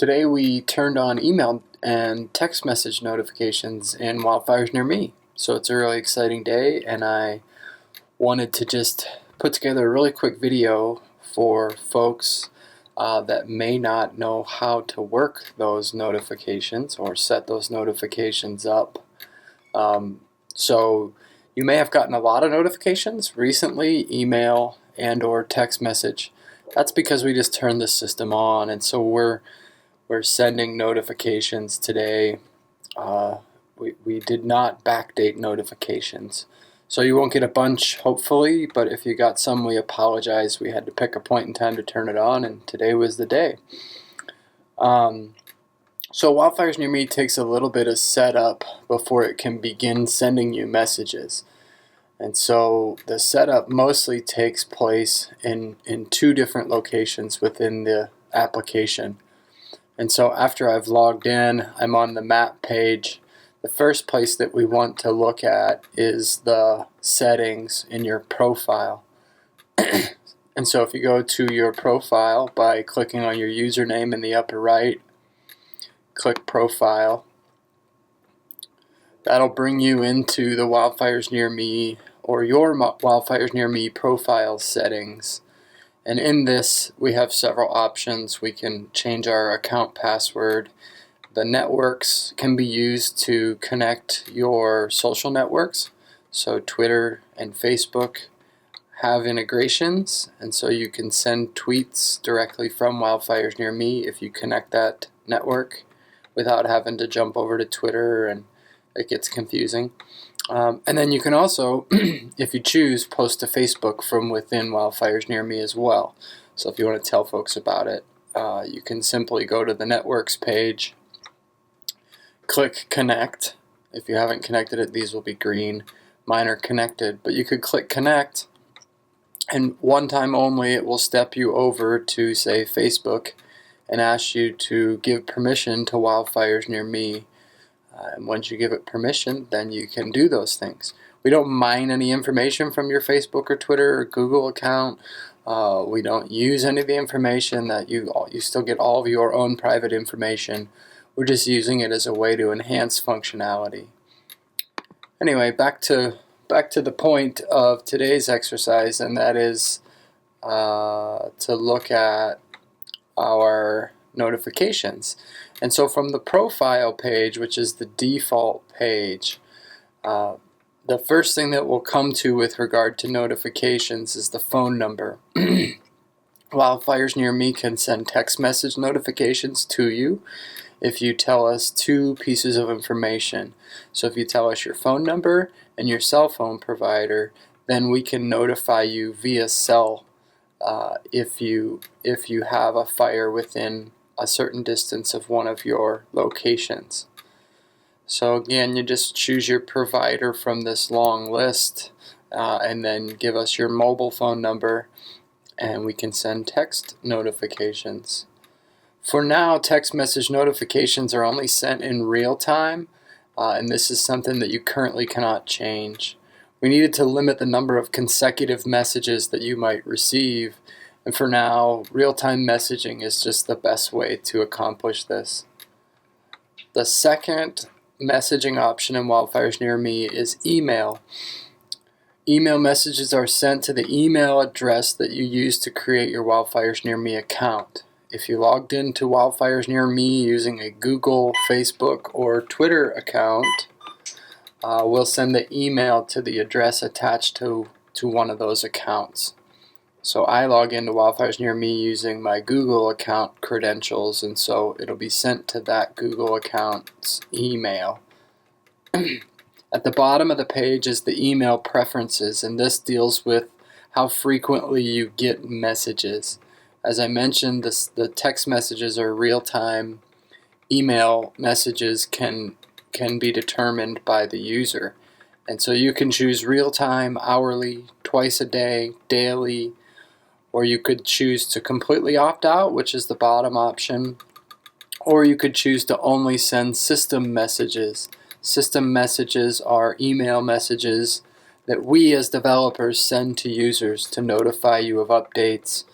Today we turned on email and text message notifications in Wildfires Near Me. So it's a really exciting day, and I wanted to just put together a really quick video for folks that may not know how to work those notifications or set those notifications up. So you may have gotten a lot of notifications recently, email and or text message. That's because we just turned the system on, and so we're sending notifications today. We did not backdate notifications, so you won't get a bunch, hopefully, but if you got some, we apologize. We had to pick a point in time to turn it on, and today was the day. So Wildfires Near Me takes a little bit of setup before it can begin sending you messages. And so the setup mostly takes place in two different locations within the application. And so after I've logged in, I'm on the map page. The first place that we want to look at is the settings in your profile. And so if you go to your profile by clicking on your username in the upper right, click Profile, that'll bring you into the Wildfires Near Me or your Wildfires Near Me profile settings. And in this, we have several options. We can change our account password. The networks can be used to connect your social networks. So Twitter and Facebook have integrations, and so you can send tweets directly from Wildfires Near Me if you connect that network without having to jump over to Twitter, and it gets confusing. And then you can also, if you choose, post to Facebook from within Wildfires Near Me as well. So if you want to tell folks about it, you can simply go to the networks page, click Connect. If you haven't connected it, these will be green. Mine are connected, but you could click Connect, and one time only it will step you over to, say, Facebook and ask you to give permission to Wildfires Near Me. And once you give it permission, then you can do those things. We don't mine any information from your Facebook or Twitter or Google account. We don't use any of the information. That you still get all of your own private information. We're just using it as a way to enhance functionality. Anyway, back to the point of today's exercise, and that is to look at our notifications. And so from the profile page, which is the default page, the first thing that we'll come to with regard to notifications is the phone number. Wildfires Near Me can send text message notifications to you if you tell us two pieces of information. So if you tell us your phone number and your cell phone provider, then we can notify you via cell if you have a fire within a certain distance of one of your locations. So again, you just choose your provider from this long list, and then give us your mobile phone number, and we can send text notifications. For now, text message notifications are only sent in real time, and this is something that you currently cannot change. We needed to limit the number of consecutive messages that you might receive, and for now, real-time messaging is just the best way to accomplish this. The second messaging option in Wildfires Near Me is email. Email messages are sent to the email address that you use to create your Wildfires Near Me account. If you logged into Wildfires Near Me using a Google, Facebook, or Twitter account, we'll send the email to the address attached to one of those accounts. So I log into Wildfires Near Me using my Google account credentials, and so it'll be sent to that Google account's email. At the bottom of the page is the email preferences, and this deals with how frequently you get messages. As I mentioned, the text messages are real-time. Email messages can be determined by the user. And so you can choose real-time, hourly, twice a day, daily, or you could choose to completely opt out, which is the bottom option, or you could choose to only send system messages. System messages are email messages that we as developers send to users to notify you of updates.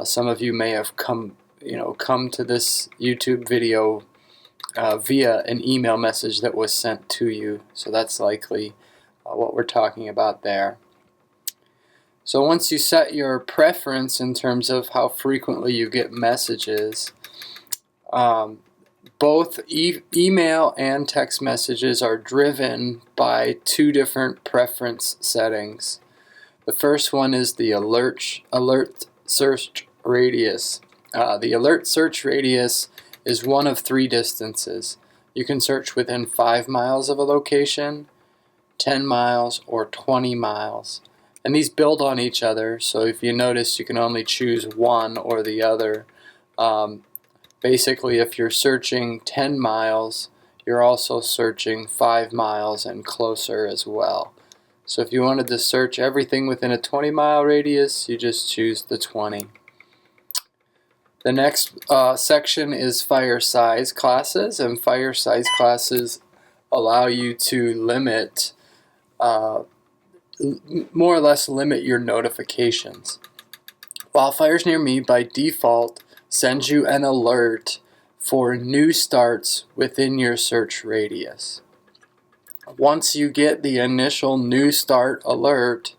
Some of you may have come come to this YouTube video via an email message that was sent to you. So that's likely what we're talking about there. So once you set your preference in terms of how frequently you get messages, both email and text messages are driven by two different preference settings. The first one is the alert search radius. The alert search radius is one of three distances. You can search within 5 miles of a location, 10 miles, or 20 miles. And these build on each other, so if you notice, you can only choose one or the other. Basically, if you're searching 10 miles, you're also searching 5 miles and closer as well. So if you wanted to search everything within a 20-mile radius, you just choose the 20. The next section is fire size classes, and fire size classes allow you to limit, more or less limit your notifications. Wildfires Near Me by default sends you an alert for new starts within your search radius. Once you get the initial new start alert,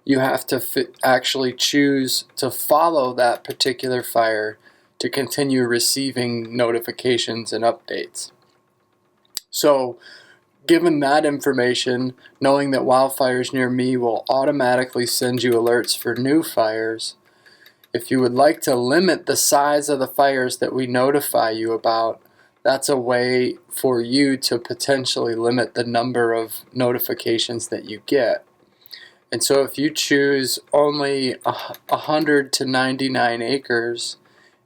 you have to actually choose to follow that particular fire to continue receiving notifications and updates. So, given that information, knowing that Wildfires Near Me will automatically send you alerts for new fires, if you would like to limit the size of the fires that we notify you about, that's a way for you to potentially limit the number of notifications that you get. And so if you choose only 100 to 99 acres,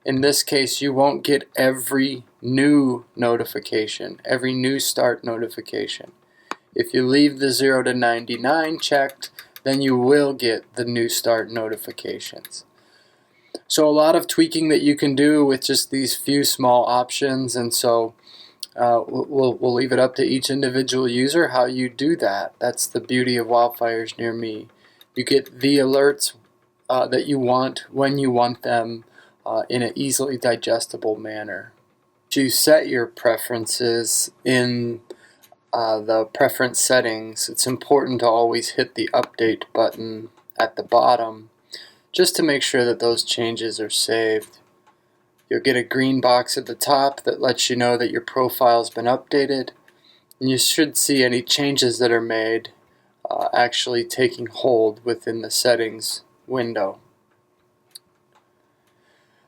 in this case you won't get every new notification, every new start notification. If you leave the 0 to 99 checked, then you will get the new start notifications. So a lot of tweaking that you can do with just these few small options, and so we'll leave it up to each individual user how you do that. That's the beauty of Wildfires Near Me. You get the alerts that you want when you want them in an easily digestible manner. To set your preferences in the preference settings, it's important to always hit the update button at the bottom just to make sure that those changes are saved. You'll get a green box at the top that lets you know that your profile's been updated, and you should see any changes that are made actually taking hold within the settings window.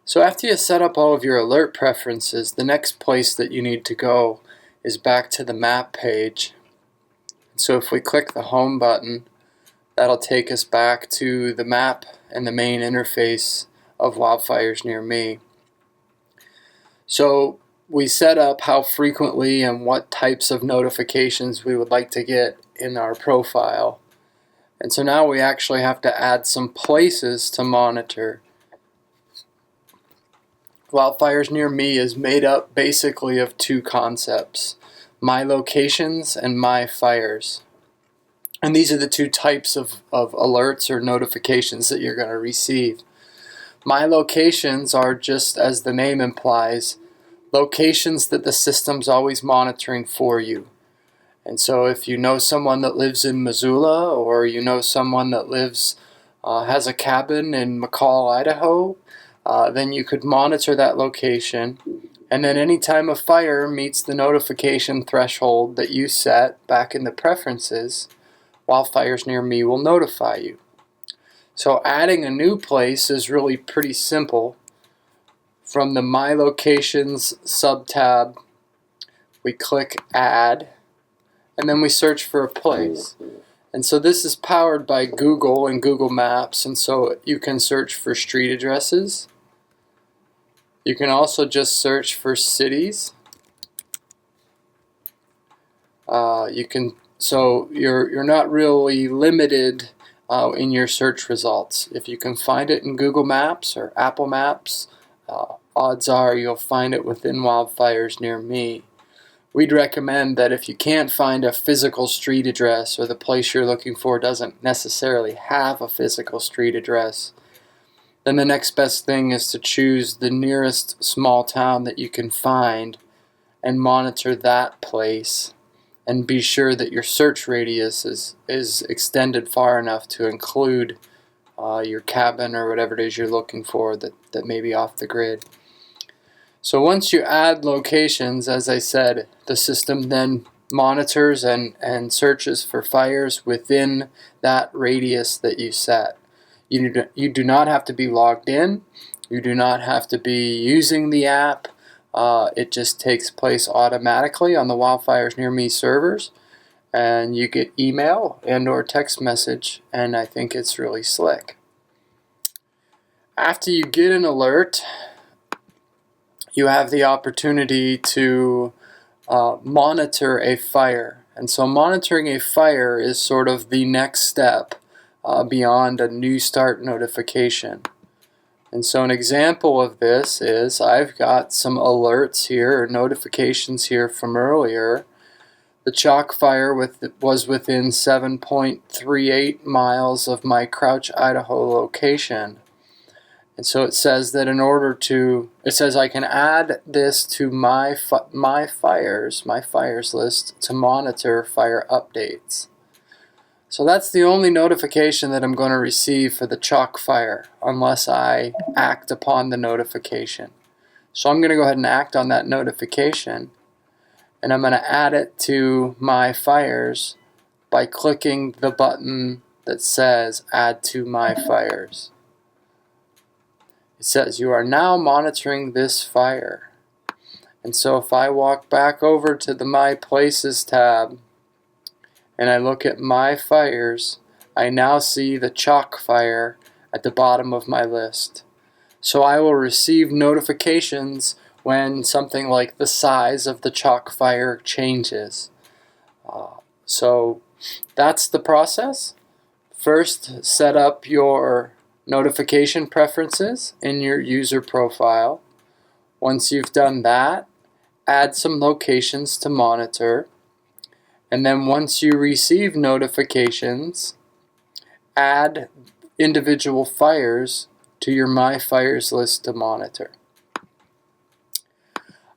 So after you set up all of your alert preferences, the next place that you need to go is back to the map page. So if we click the home button, that'll take us back to the map and the main interface of Wildfires Near Me. So we set up how frequently and what types of notifications we would like to get in our profile. And so now we actually have to add some places to monitor. Wildfires Near Me is made up basically of two concepts: My Locations and My Fires. And these are the two types of alerts or notifications that you're going to receive. My Locations are, just as the name implies, locations that the system's always monitoring for you. And so if you know someone that lives in Missoula, or you know someone that has a cabin in McCall, Idaho, then you could monitor that location, and then anytime a fire meets the notification threshold that you set back in the preferences, Wildfires Near Me will notify you. So adding a new place is really pretty simple. From the My Locations subtab, we click Add, and then we search for a place. And so this is powered by Google and Google Maps, and so you can search for street addresses. You can also just search for cities. So you're not really limited in your search results. If you can find it in Google Maps or Apple Maps, odds are you'll find it within Wildfires Near Me. We'd recommend that if you can't find a physical street address, or the place you're looking for doesn't necessarily have a physical street address, then the next best thing is to choose the nearest small town that you can find and monitor that place, and be sure that your search radius is extended far enough to include your cabin or whatever it is you're looking for that may be off the grid. So once you add locations, as I said, the system then monitors and searches for fires within that radius that you set. You do not have to be logged in. You do not have to be using the app. It just takes place automatically on the Wildfires Near Me servers, and you get email and or text message, and I think it's really slick. After you get an alert, you have the opportunity to monitor a fire. And so monitoring a fire is sort of the next step beyond a new start notification. And so an example of this is I've got some alerts here, or notifications here from earlier. The chalk fire was within 7.38 miles of my Crouch, Idaho location. And so it says that it says I can add this to my fires list to monitor fire updates. So that's the only notification that I'm going to receive for the chalk fire, unless I act upon the notification. So I'm going to go ahead and act on that notification, and I'm going to add it to my fires by clicking the button that says Add to My Fires. It says you are now monitoring this fire. And so if I walk back over to the My Places tab and I look at my fires, I now see the chalk fire at the bottom of my list. So I will receive notifications when something like the size of the chalk fire changes. So that's the process. First, set up your notification preferences in your user profile. Once you've done that, add some locations to monitor. And then once you receive notifications, add individual fires to your My Fires list to monitor.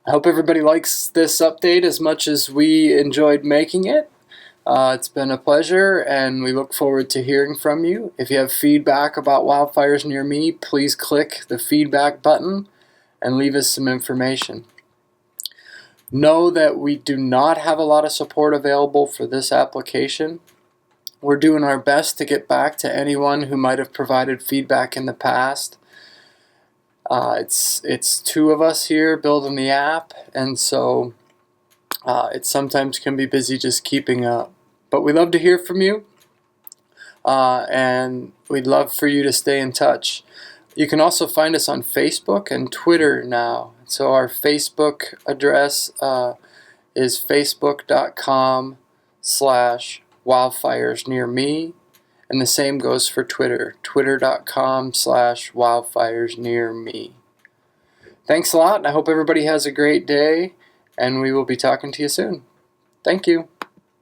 I hope everybody likes this update as much as we enjoyed making it. It's been a pleasure, and we look forward to hearing from you. If you have feedback about Wildfires Near Me, please click the feedback button and leave us some information. Know that we do not have a lot of support available for this application. We're doing our best to get back to anyone who might have provided feedback in the past. It's two of us here building the app, and so it sometimes can be busy just keeping up. But we love to hear from you, and we'd love for you to stay in touch. You can also find us on Facebook and Twitter now. So our Facebook address is facebook.com/wildfiresnearme, and the same goes for Twitter, twitter.com/wildfiresnearme. Thanks a lot, and I hope everybody has a great day, and we will be talking to you soon. Thank you.